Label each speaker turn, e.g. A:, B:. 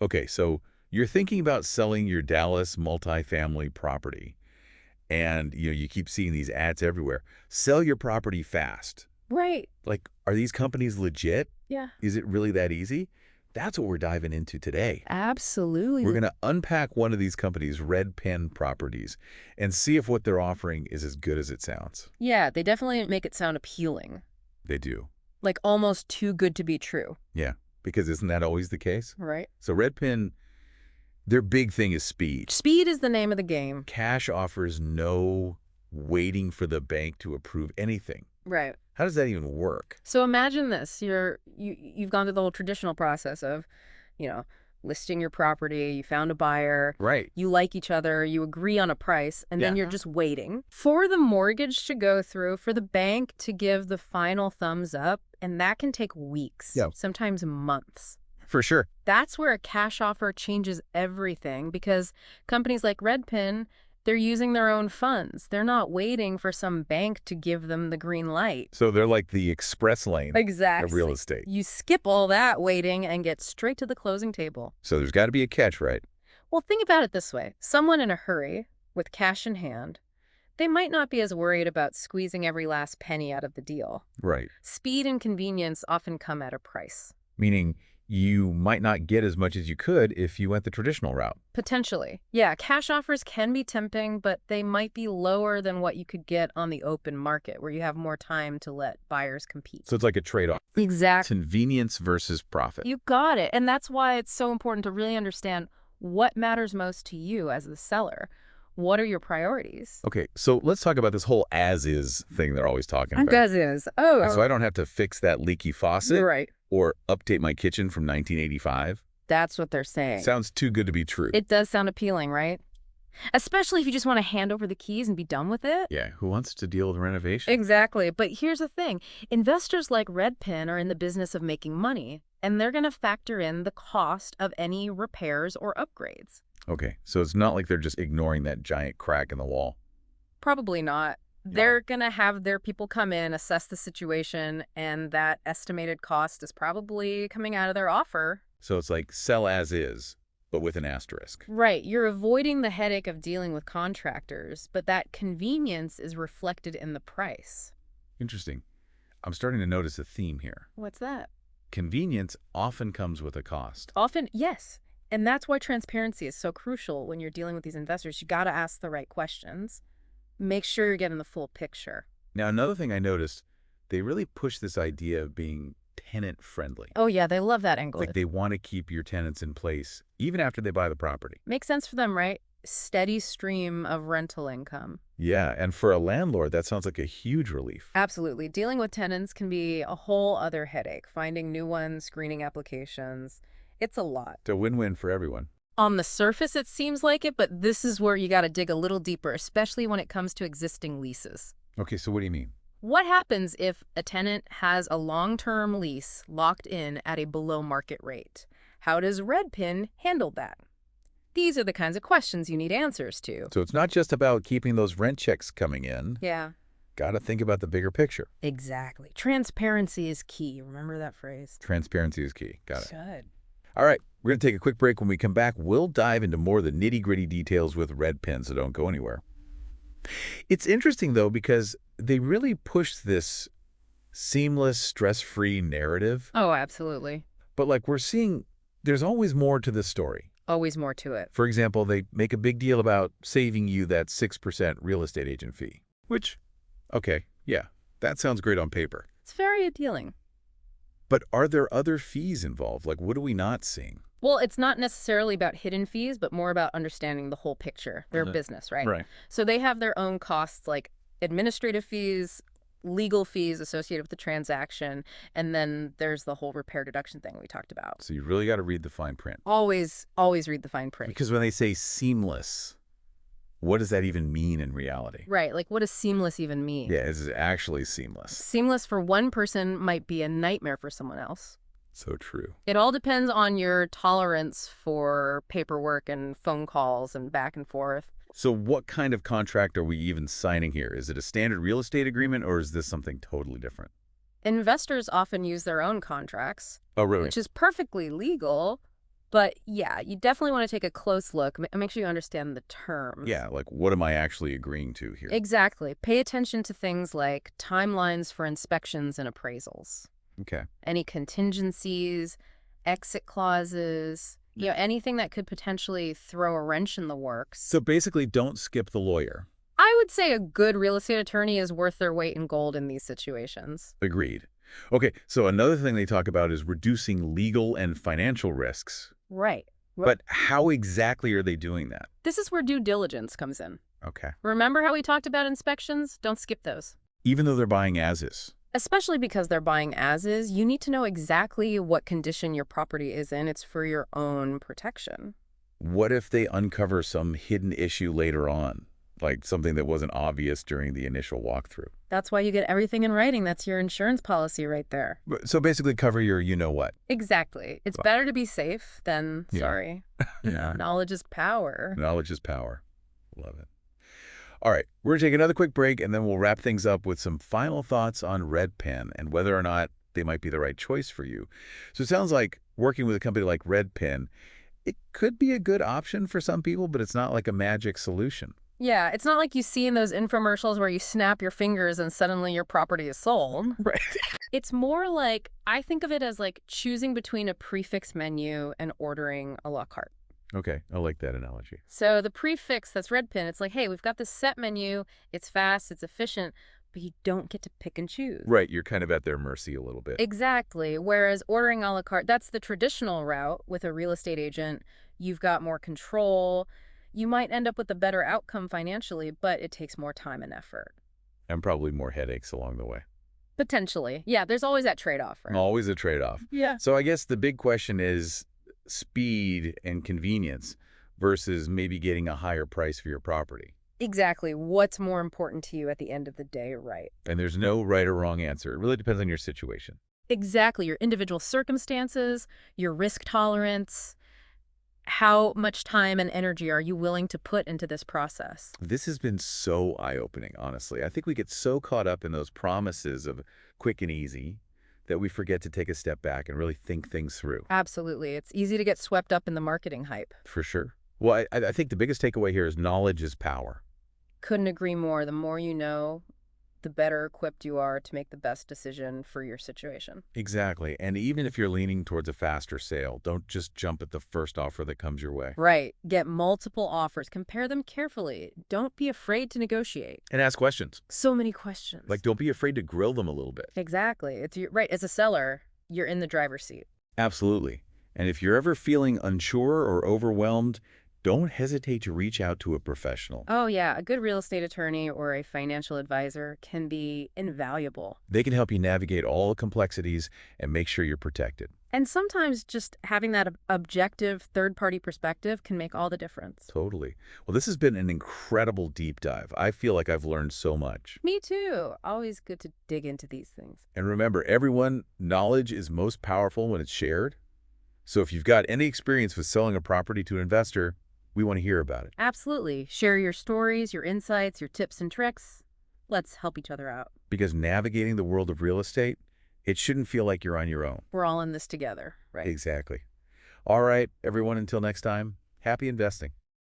A: Okay, so you're thinking about selling your Dallas multifamily property, and you keep seeing these ads everywhere. Sell your property fast.
B: Right.
A: Like, are these companies legit?
B: Yeah.
A: Is it really that easy? That's what we're diving into today. We're
B: Absolutely.
A: going to unpack one of these companies' red pen properties and see if what they're offering is as good as it sounds.
B: Yeah, they definitely make it sound appealing.
A: They do.
B: Like almost too good to be true.
A: Yeah, because isn't that always the case?
B: Right.
A: So red pen, their big thing is speed.
B: Speed is the name of the game.
A: Cash offers no waiting for the bank to approve anything.
B: Right.
A: How does that even work?
B: So imagine this. You've gone through the whole traditional process of, you know, listing your property, you found a buyer,
A: Right.
B: you like each other, you agree on a price, and then
A: Yeah.
B: you're just waiting for the mortgage to go through, for the bank to give the final thumbs up, and that can take weeks,
A: Yeah.
B: sometimes months.
A: For sure.
B: That's where a cash offer changes everything because companies like Redpin, they're using their own funds. They're not waiting for some bank to give them the green light.
A: So they're like the express lane of real
B: Exactly.
A: estate.
B: You skip all that waiting and get straight to the closing table.
A: So there's got to be a catch, right?
B: Well, think about it this way. Someone in a hurry, with cash in hand, they might not be as worried about squeezing every last penny out of the deal.
A: Right.
B: Speed and convenience often come at a price.
A: Meaning you might not get as much as you could if you went the traditional route.
B: Potentially. Yeah, cash offers can be tempting, but they might be lower than what you could get on the open market, where you have more time to let buyers compete.
A: So it's like a trade-off.
B: Exactly.
A: Convenience versus profit.
B: You got it. And that's why it's so important to really understand what matters most to you as the seller. What are your priorities?
A: Okay, so let's talk about this whole as-is thing they're always talking about.
B: As is. Oh,
A: So I don't have to fix that leaky faucet
B: right.
A: or update my kitchen from 1985.
B: That's what they're saying.
A: Sounds too good to be true.
B: It does sound appealing, right? Especially if you just want to hand over the keys and be done with it.
A: Yeah, who wants to deal with renovation?
B: Exactly. But here's the thing. Investors like Redpin are in the business of making money, and they're going to factor in the cost of any repairs or upgrades.
A: Okay, so it's not like they're just ignoring that giant crack in the wall.
B: Probably not. They're going to have their people come in, assess the situation, and that estimated cost is probably coming out of their offer.
A: So it's like sell as is, but with an asterisk.
B: Right. You're avoiding the headache of dealing with contractors, but that convenience is reflected in the price.
A: Interesting. I'm starting to notice a theme here.
B: What's that?
A: Convenience often comes with a cost.
B: Often, yes. And that's why transparency is so crucial when you're dealing with these investors. You got to ask the right questions. Make sure you're getting the full picture.
A: Now, another thing I noticed, they really push this idea of being tenant-friendly.
B: Oh, yeah, they love that angle.
A: Like they want to keep your tenants in place even after they buy the property.
B: Makes sense for them, right? Steady stream of rental income.
A: Yeah, and for a landlord, that sounds like a huge relief.
B: Absolutely. Dealing with tenants can be a whole other headache. Finding new ones, screening applications. It's a lot.
A: It's a win-win for everyone.
B: On the surface, it seems like it, but this is where you got to dig a little deeper, especially when it comes to existing leases.
A: Okay, so what do you mean?
B: What happens if a tenant has a long-term lease locked in at a below-market rate? How does Redpin handle that? These are the kinds of questions you need answers to.
A: So it's not just about keeping those rent checks coming in.
B: Yeah.
A: Got to think about the bigger picture.
B: Exactly. Transparency is key. Remember that phrase?
A: Transparency is key. Got it.
B: Good.
A: All right, we're going to take a quick break. When we come back, we'll dive into more of the nitty-gritty details with Redpin, so don't go anywhere. It's interesting, though, because they really push this seamless, stress-free narrative.
B: Oh, absolutely.
A: But like we're seeing, there's always more to this story.
B: Always more to it.
A: For example, they make a big deal about saving you that 6% real estate agent fee, which, okay, yeah, that sounds great on paper.
B: It's very appealing.
A: But are there other fees involved? Like, what are we not seeing?
B: Well, it's not necessarily about hidden fees, but more about understanding the whole picture, their business, right?
A: Right.
B: So they have their own costs like administrative fees, legal fees associated with the transaction, and then there's the whole repair deduction thing we talked about.
A: So you really got to read the fine print.
B: Always read the fine print.
A: Because when they say seamless, what does that even mean in reality?
B: Right, like what does seamless even mean?
A: Yeah, is it actually seamless?
B: Seamless for one person might be a nightmare for someone else.
A: So true.
B: It all depends on your tolerance for paperwork and phone calls and back and forth.
A: So what kind of contract are we even signing here? Is it a standard real estate agreement, or is this something totally different?
B: Investors often use their own contracts,
A: Oh, really?
B: which is perfectly legal, But yeah, you definitely want to take a close look. Make sure you understand the terms.
A: Yeah, like what am I actually agreeing to here?
B: Exactly. Pay attention to things like timelines for inspections and appraisals,
A: Okay.
B: any contingencies, exit clauses, anything that could potentially throw a wrench in the works.
A: So basically, don't skip the lawyer.
B: I would say a good real estate attorney is worth their weight in gold in these situations.
A: Agreed. Okay, so another thing they talk about is reducing legal and financial risks.
B: Right.
A: But how exactly are they doing that?
B: This is where due diligence comes in.
A: Okay.
B: Remember how we talked about inspections? Don't skip those.
A: Even though they're buying as is.
B: Especially because they're buying as is, you need to know exactly what condition your property is in. It's for your own protection.
A: What if they uncover some hidden issue later on, like something that wasn't obvious during the initial walkthrough?
B: That's why you get everything in writing. That's your insurance policy right there.
A: So basically cover your you-know-what.
B: Exactly. It's better to be safe than
A: Yeah.
B: sorry.
A: Yeah.
B: Knowledge is power.
A: Knowledge is power. Love it. All right, we're going to take another quick break, and then we'll wrap things up with some final thoughts on Redpin and whether or not they might be the right choice for you. So it sounds like working with a company like Redpin, it could be a good option for some people, but it's not like a magic solution.
B: Yeah, it's not like you see in those infomercials where you snap your fingers and suddenly your property is sold.
A: Right.
B: It's more like, I think of it as like choosing between a prefix menu and ordering a la carte.
A: Okay, I like that analogy.
B: So the prefix that's Redpin, it's like, hey, we've got this set menu. It's fast, it's efficient, but you don't get to pick and choose.
A: Right, you're kind of at their mercy a little bit.
B: Exactly. Whereas ordering a la carte, that's the traditional route with a real estate agent. You've got more control. You might end up with a better outcome financially, but it takes more time and effort.
A: And probably more headaches along the way.
B: Potentially. Yeah, there's always that trade-off, right?
A: Always a trade-off.
B: Yeah.
A: So I guess the big question is speed and convenience versus maybe getting a higher price for your property.
B: Exactly. What's more important to you at the end of the day, right?
A: And there's no right or wrong answer. It really depends on your situation.
B: Exactly. Your individual circumstances, your risk tolerance, how much time and energy are you willing to put into this process?
A: This has been so eye-opening, honestly. I think we get so caught up in those promises of quick and easy that we forget to take a step back and really think things through.
B: Absolutely. It's easy to get swept up in the marketing hype.
A: For sure. Well, I think the biggest takeaway here is knowledge is power.
B: Couldn't agree more. The more you know, the better equipped you are to make the best decision for your situation.
A: Exactly. And even if you're leaning towards a faster sale, don't just jump at the first offer that comes your way.
B: Right. Get multiple offers. Compare them carefully. Don't be afraid to negotiate.
A: And ask questions.
B: So many questions.
A: Like, don't be afraid to grill them a little bit.
B: Exactly. Right. As a seller, you're in the driver's seat.
A: Absolutely. And if you're ever feeling unsure or overwhelmed, don't hesitate to reach out to a professional.
B: Oh, yeah. A good real estate attorney or a financial advisor can be invaluable.
A: They can help you navigate all the complexities and make sure you're protected.
B: And sometimes just having that objective third-party perspective can make all the difference.
A: Totally. Well, this has been an incredible deep dive. I feel like I've learned so much.
B: Me too. Always good to dig into these things.
A: And remember, everyone, knowledge is most powerful when it's shared. So if you've got any experience with selling a property to an investor, we want to hear about it.
B: Absolutely. Share your stories, your insights, your tips and tricks. Let's help each other out.
A: Because navigating the world of real estate, it shouldn't feel like you're on your own.
B: We're all in this together, right?
A: Exactly. All right, everyone, until next time, happy investing.